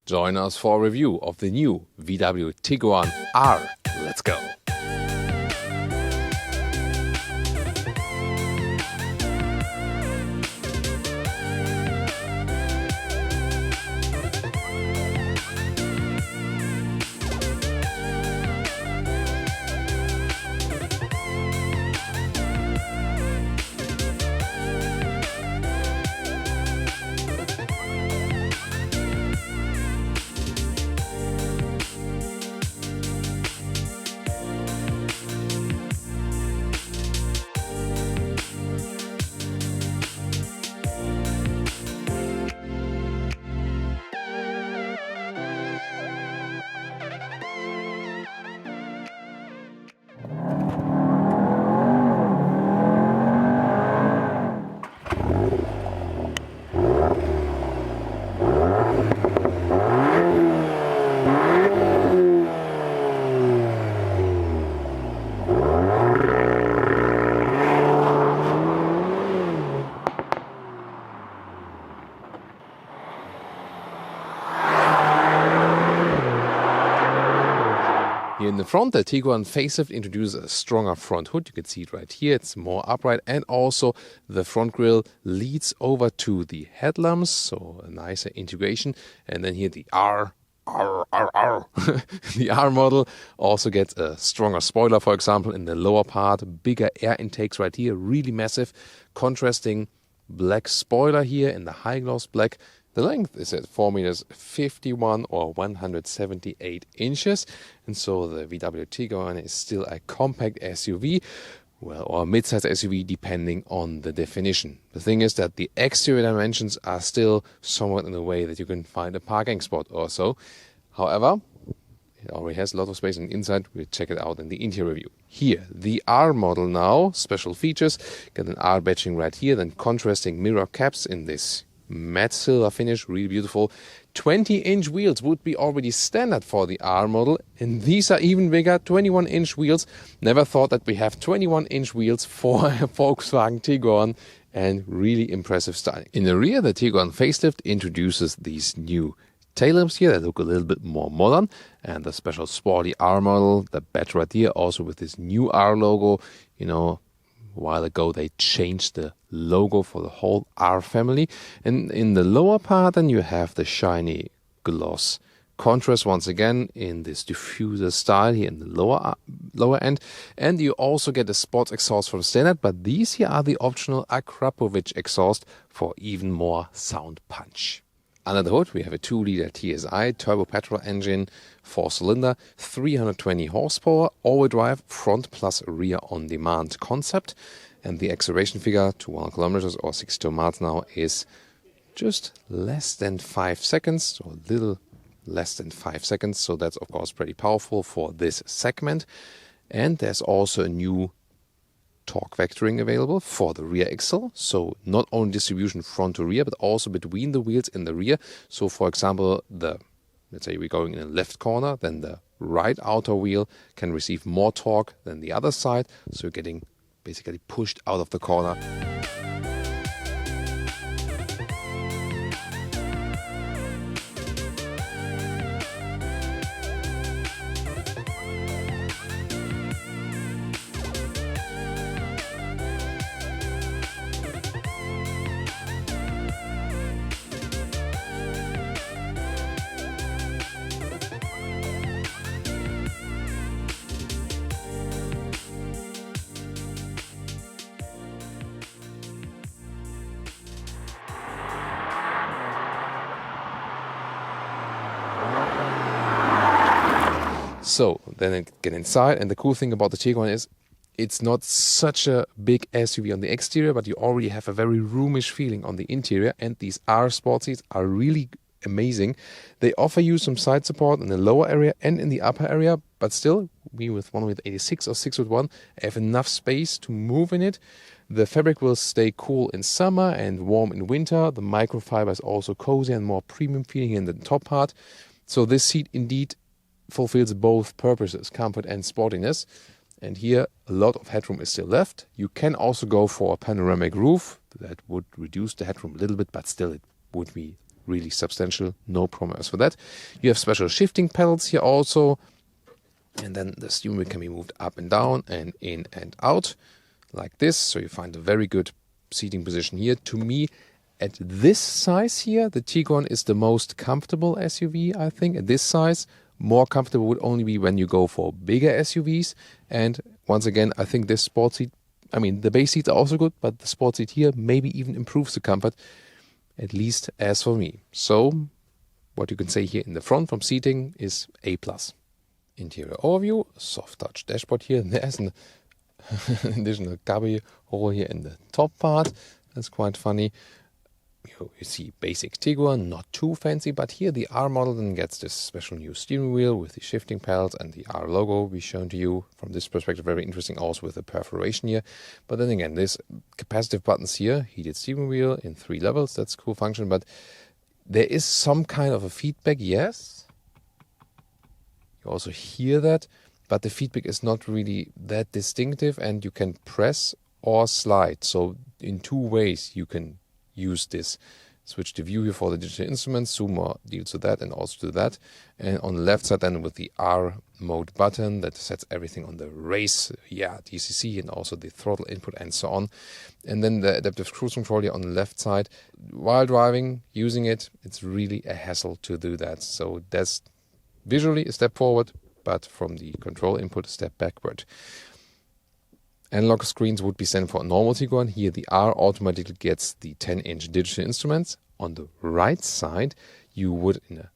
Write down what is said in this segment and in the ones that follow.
Join us for a review of the new VW Tiguan R. Let's go! Here in the front, the Tiguan facelift introduces a stronger front hood. You can see it right here. It's more upright, and also the front grille leads over to the headlamps, so a nicer integration. And then here the R. The R model also gets a stronger spoiler, for example, in the lower part. Bigger air intakes right here, really massive. Contrasting black spoiler here in the high gloss black. The length is at 4 meters 51 or 178 inches. And so the VW Tiguan is still a compact SUV, well, or a mid-size SUV depending on the definition. The thing is that the exterior dimensions are still somewhat in a way that you can find a parking spot or so. However, it already has a lot of space on the inside. We'll check it out in the interior review. Here, the R model now, special features. Get an R badging right here, then contrasting mirror caps in this matte silver finish, really beautiful. 20-inch wheels would be already standard for the R model, and these are even bigger, 21-inch wheels. Never thought that we have 21-inch wheels for a Volkswagen Tiguan, and really impressive styling. In the rear, the Tiguan facelift introduces these new tail lamps here that look a little bit more modern, and the special sporty R model, the badge right here, also with this new R logo. You know, a while ago they changed the logo for the whole R family. And in the lower part then you have the shiny gloss contrast once again in this diffuser style here in the lower end. And you also get a sports exhaust from standard, but these here are the optional Akrapovic exhaust for even more sound punch. Under the hood we have a 2-liter TSI turbo petrol engine, 4-cylinder, 320 horsepower, all-wheel drive, front plus rear on-demand concept. And the acceleration figure to 100 kilometers or 62 miles an hour is just less than 5 seconds, or a little less than 5 seconds. So that's of course pretty powerful for this segment. And there's also a new torque vectoring available for the rear axle. So not only distribution front to rear, but also between the wheels in the rear. So for example, let's say we're going in a left corner, then the right outer wheel can receive more torque than the other side. So you're getting basically pushed out of the corner. So then I get inside, and the cool thing about the Tiguan is it's not such a big SUV on the exterior, but you already have a very roomish feeling on the interior, and these R sport seats are really amazing. They offer you some side support in the lower area and in the upper area, but still, we with 186 or 6'1" have enough space to move in it. The fabric will stay cool in summer and warm in winter. The microfiber is also cozy and more premium feeling in the top part. So this seat indeed fulfills both purposes, comfort and sportiness. And here a lot of headroom is still left. You can also go for a panoramic roof. That would reduce the headroom a little bit, but still it would be really substantial, no problem as for that. You have special shifting pedals here also, and then the steering wheel can be moved up and down and in and out like this. So you find a very good seating position here. To me, at this size here, the Tiguan is the most comfortable SUV, I think. At this size, more comfortable would only be when you go for bigger SUVs. And once again, I think this sport seat, I mean, the base seats are also good, but the sport seat here maybe even improves the comfort, at least as for me. So what you can say here in the front from seating is A+. Interior overview, soft touch dashboard here. There's an additional cubby hole here in the top part. That's quite funny. You see basic Tiguan, not too fancy, but here the R model then gets this special new steering wheel with the shifting pedals and the R logo we've shown to you. From this perspective, very interesting also with the perforation here. But then again, this capacitive buttons here, heated steering wheel in 3 levels, that's a cool function, but there is some kind of a feedback, yes. You also hear that, but the feedback is not really that distinctive, and you can press or slide. So in 2 ways you can use this. Switch the view here for the digital instruments, zoom or deals with that and also do that. And on the left side then with the R mode button that sets everything on the race, DCC, and also the throttle input and so on. And then the adaptive cruise control here on the left side. While driving, using it, it's really a hassle to do that. So that's visually a step forward, but from the control input a step backward. Analog screens would be sent for a normal Tiguan. Here the R automatically gets the 10-inch digital instruments. On the right side, you would in a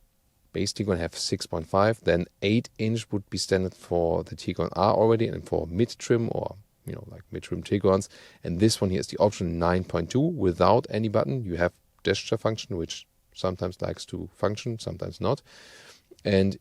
base Tiguan have 6.5, then 8-inch would be standard for the Tiguan R already, and for mid-trim or like mid-trim Tiguans. And this one here is the option 9.2 without any button. You have gesture function, which sometimes likes to function, sometimes not. And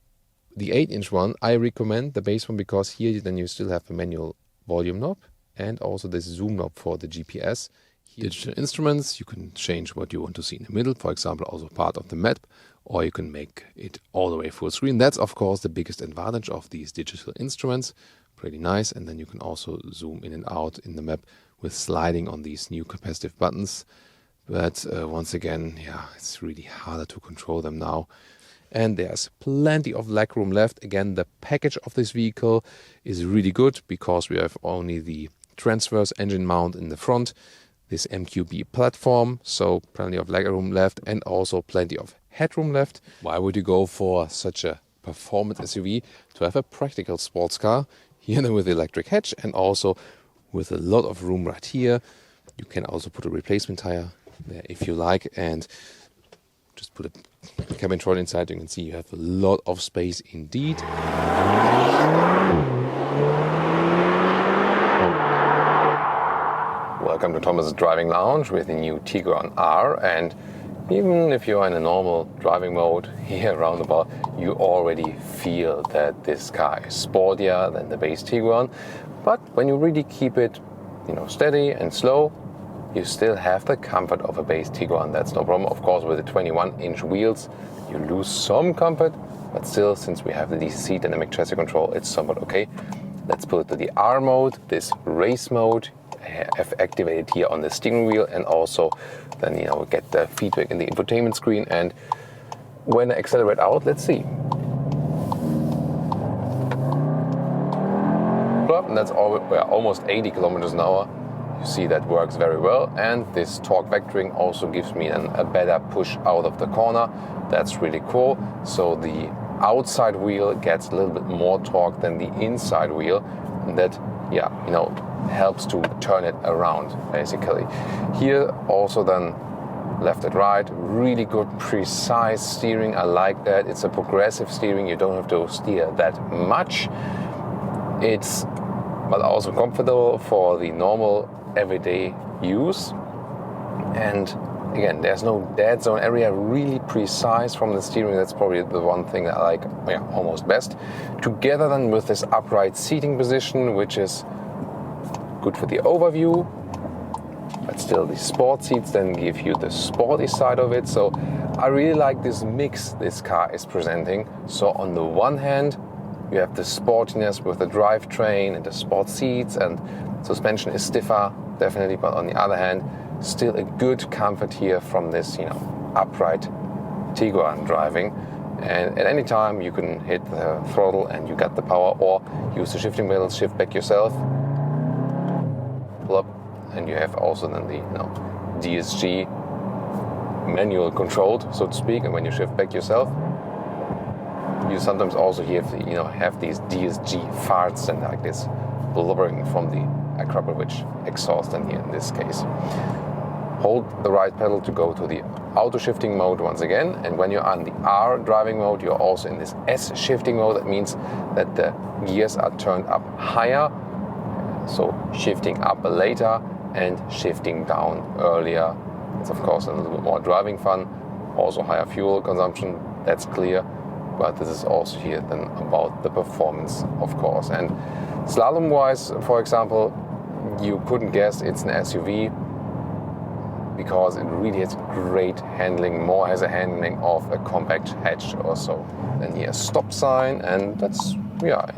the 8-inch one, I recommend the base one, because here then you still have a manual volume knob and also this zoom knob for the GPS. Digital instruments, you can change what you want to see in the middle, for example, also part of the map, or you can make it all the way full screen. That's of course the biggest advantage of these digital instruments. Pretty nice. And then you can also zoom in and out in the map with sliding on these new capacitive buttons. But once again, it's really harder to control them now. And there's plenty of legroom left. Again, the package of this vehicle is really good because we have only the transverse engine mount in the front, this MQB platform, so plenty of legroom left and also plenty of headroom left. Why would you go for such a performance SUV to have a practical sports car? Here with the electric hatch and also with a lot of room right here. You can also put a replacement tire there if you like, and just put a cabin trolley inside. You can see you have a lot of space indeed. Welcome to Thomas' Driving Lounge with the new Tiguan R, and even if you're in a normal driving mode here roundabout, you already feel that this car is sportier than the base Tiguan. But when you really keep it, steady and slow, you still have the comfort of a base Tiguan. That's no problem. Of course, with the 21-inch wheels, you lose some comfort, but still, since we have the DCC dynamic chassis control, it's somewhat okay. Let's put it to the R mode, this race mode. I have activated here on the steering wheel, and also then we get the feedback in the infotainment screen. And when I accelerate out, let's see. And that's almost 80 kilometers an hour. You see that works very well, and this torque vectoring also gives me a better push out of the corner. That's really cool. So the outside wheel gets a little bit more torque than the inside wheel, and that helps to turn it around basically. Here also then left and right, really good precise steering. I like that. It's a progressive steering. You don't have to steer that much. It's but also comfortable for the normal everyday use. And again, there's no dead zone area, really precise from the steering. That's probably the one thing that I like almost best. Together then with this upright seating position, which is good for the overview, but still the sport seats then give you the sporty side of it. So I really like this mix this car is presenting. So on the one hand, you have the sportiness with the drivetrain and the sport seats, and suspension is stiffer, definitely, but on the other hand, still a good comfort here from this, upright Tiguan driving, and at any time you can hit the throttle and you get the power, or use the shifting pedals, shift back yourself, pull up, and you have also then the DSG manual controlled, so to speak. And when you shift back yourself, you sometimes also have these DSG farts and like this blubbering from the Acropolis exhaust, and here in this case. Hold the right pedal to go to the auto shifting mode once again, and when you're on the R driving mode, you're also in this S shifting mode. That means that the gears are turned up higher, so shifting up later and shifting down earlier. It's of course a little bit more driving fun, also higher fuel consumption, that's clear, but this is also here then about the performance, of course. And slalom wise, for example, you couldn't guess it's an SUV, because it really has great handling, more has a handling of a compact hatch or so. Then here a stop sign, and that's,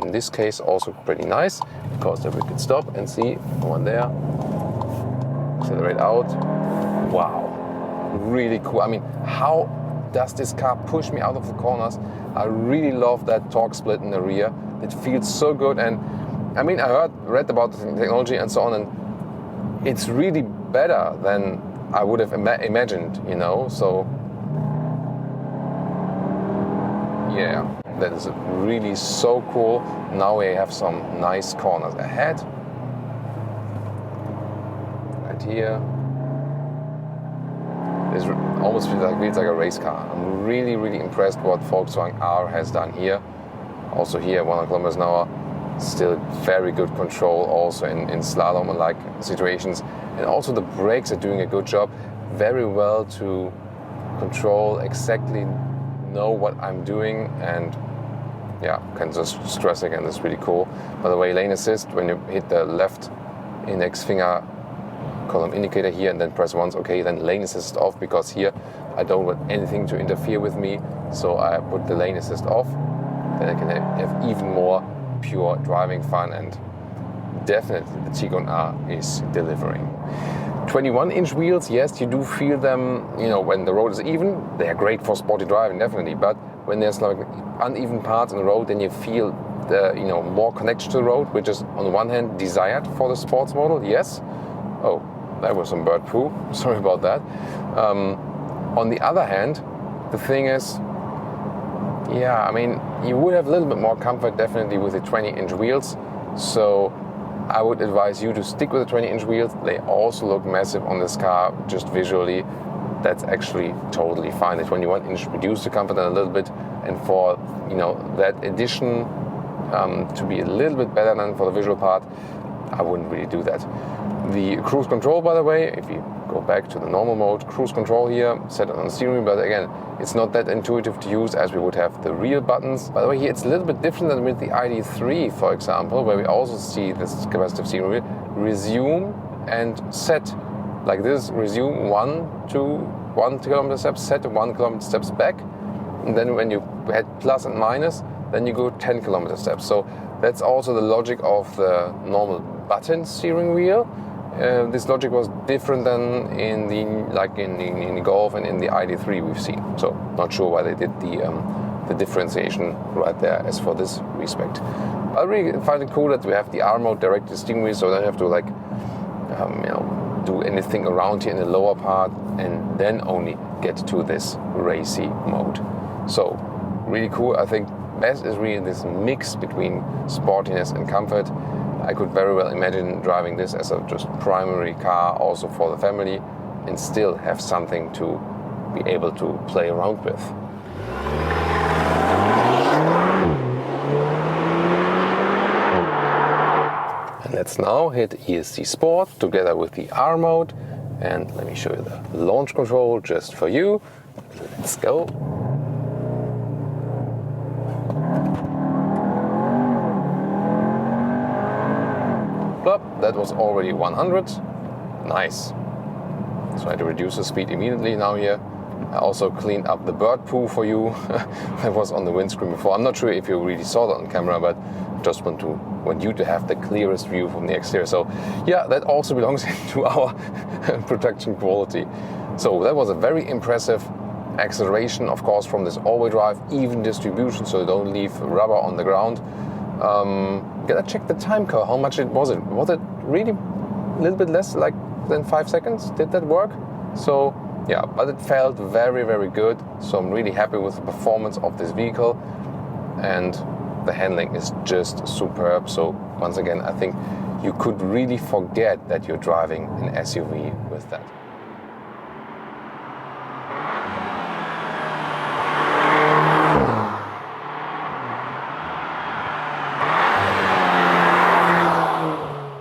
in this case also pretty nice, because then we can stop and see one there, accelerate out. Wow, really cool. I mean, how does this car push me out of the corners? I really love that torque split in the rear. It feels so good, and I mean, I read about the technology and so on, and it's really better than I would have imagined, so yeah, that is really so cool. Now we have some nice corners ahead, right here. It almost feels like a race car. I'm really, really impressed what Volkswagen R has done here. Also here, 100 kilometers an hour, still very good control also in slalom and like situations. And also the brakes are doing a good job, very well to control, exactly know what I'm doing, and can just stress again, that's really cool. By the way, lane assist, when you hit the left index finger column indicator here and then press once, okay, then lane assist off, because here I don't want anything to interfere with me, so I put the lane assist off, then I can have even more pure driving fun, and definitely the Tiguan R is delivering. 21-inch wheels, yes, you do feel them, when the road is even, they are great for sporty driving, definitely, but when there's like uneven parts in the road, then you feel the, more connection to the road, which is on the one hand desired for the sports model, yes. Oh, that was some bird poo, sorry about that. On the other hand, the thing is, I mean, you would have a little bit more comfort definitely with the 20-inch wheels, so I would advise you to stick with the 20-inch wheels. They also look massive on this car, just visually. That's actually totally fine. The 21-inch reduced the comfort a little bit, and for that addition to be a little bit better than for the visual part, I wouldn't really do that. The cruise control, by the way, if you go back to the normal mode, cruise control here, set it on the steering wheel, but again, it's not that intuitive to use as we would have the real buttons. By the way, here it's a little bit different than with the ID3, for example, where we also see this capacitive steering wheel, resume and set. Like this, resume 1 kilometer steps, set 1 kilometer steps back, and then when you had plus and minus, then you go 10 kilometer steps. So that's also the logic of the normal button steering wheel. This logic was different than in the Golf and in the ID3 we've seen. So not sure why they did the differentiation right there as for this respect. I really find it cool that we have the R mode directed to the steering wheel, so I don't have to do anything around here in the lower part and then only get to this racy mode. So really cool. I think best is really this mix between sportiness and comfort. I could very well imagine driving this as a just primary car also for the family and still have something to be able to play around with. And let's now hit ESC Sport together with the R mode, and let me show you the launch control just for you. Let's go. That was already 100. Nice. So I had to reduce the speed immediately now here. I also cleaned up the bird poo for you that was on the windscreen before. I'm not sure if you really saw that on camera, but just want you to have the clearest view from the exterior. So yeah, that also belongs into our protection quality. So that was a very impressive acceleration, of course, from this all-wheel drive, even distribution, so you don't leave rubber on the ground. Gotta check the time code. How much was it? Was it really a little bit less than 5 seconds? Did that work? So yeah, but it felt very, very good. So I'm really happy with the performance of this vehicle, and the handling is just superb. So once again, I think you could really forget that you're driving an SUV with that.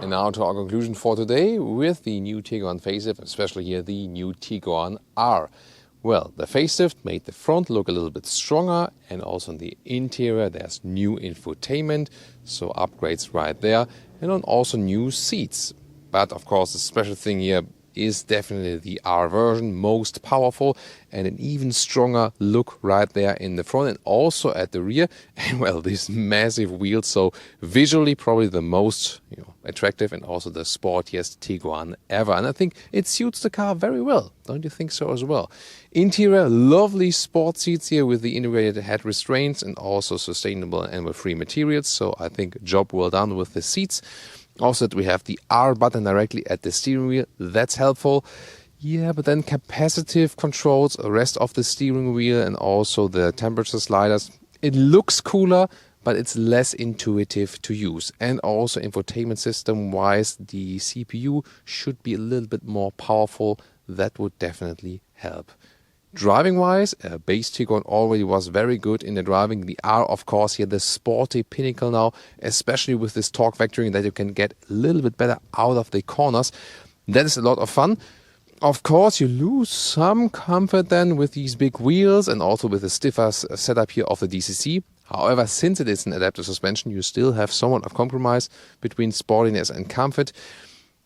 And now to our conclusion for today with the new Tiguan facelift, especially here the new Tiguan R. Well, the facelift made the front look a little bit stronger, and also in the interior there's new infotainment, so upgrades right there, and also new seats. But of course the special thing here is definitely the R version, most powerful, and an even stronger look right there in the front and also at the rear. And well, these massive wheels, so visually probably the most attractive and also the sportiest Tiguan ever. And I think it suits the car very well. Don't you think so as well? Interior, lovely sport seats here with the integrated head restraints and also sustainable and animal-free materials. So I think job well done with the seats. Also, we have the R button directly at the steering wheel. That's helpful. Yeah, but then capacitive controls, the rest of the steering wheel and also the temperature sliders. It looks cooler, but it's less intuitive to use. And also infotainment system-wise, the CPU should be a little bit more powerful. That would definitely help. Driving-wise, base Tiguan already was very good in the driving. The R, of course, here the sporty pinnacle now, especially with this torque vectoring that you can get a little bit better out of the corners. That is a lot of fun. Of course, you lose some comfort then with these big wheels and also with the stiffer setup here of the DCC. However, since it is an adaptive suspension, you still have somewhat of compromise between sportiness and comfort.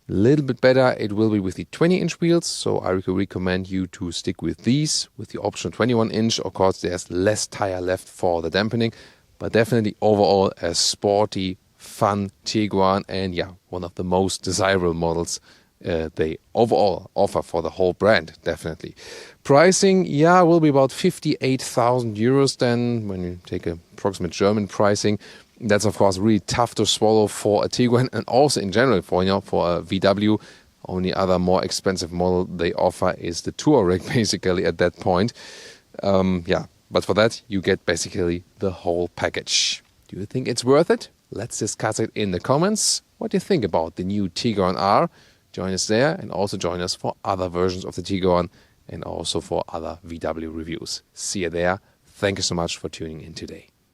A little bit better it will be with the 20-inch wheels, so I recommend you to stick with these. With the optional 21-inch, of course, there's less tire left for the dampening, but definitely overall a sporty, fun Tiguan, and yeah, one of the most desirable models they overall offer for the whole brand, definitely. Pricing, yeah, will be about 58,000 euros then, when you take an approximate German pricing. That's of course really tough to swallow for a Tiguan and also in general for a VW. Only other more expensive model they offer is the Touareg basically at that point. Yeah, but for that you get basically the whole package. Do you think it's worth it? Let's discuss it in the comments. What do you think about the new Tiguan R? Join us there and also join us for other versions of the Tiguan and also for other VW reviews. See you there. Thank you so much for tuning in today.